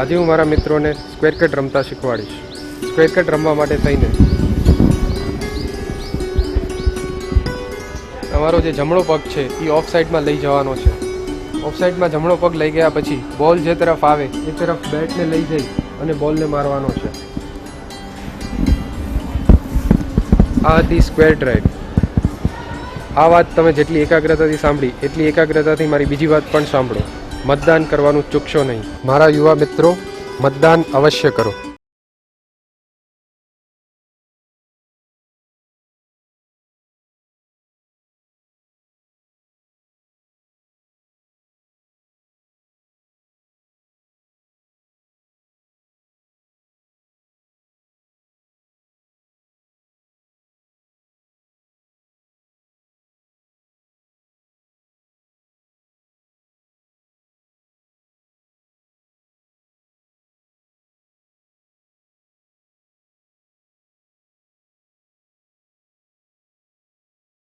આજે હું મારા મિત્રોને સ્ક્વેર કટ રમતા શીખવાડીશ. સ્ક્વેર કટ રમવા માટે થઈને તમારો જે જમણો પગ છે એ ઓફ સાઈડમાં લઈ જવાનો છે. ઓફ સાઈડમાં જમણો પગ લઈ ગયા પછી બોલ જે તરફ આવે એ તરફ બેટને લઈ જઈ અને બોલને મારવાનો છે. આ હતી સ્ક્વેર ડ્રાઈવ. આ વાત તમે જેટલી એકાગ્રતાથી સાંભળી એટલી એકાગ્રતાથી મારી બીજી વાત પણ સાંભળો. મતદાન કરવાનું ચૂકશો નહીં. મારા યુવા મિત્રો, મતદાન અવશ્ય કરો.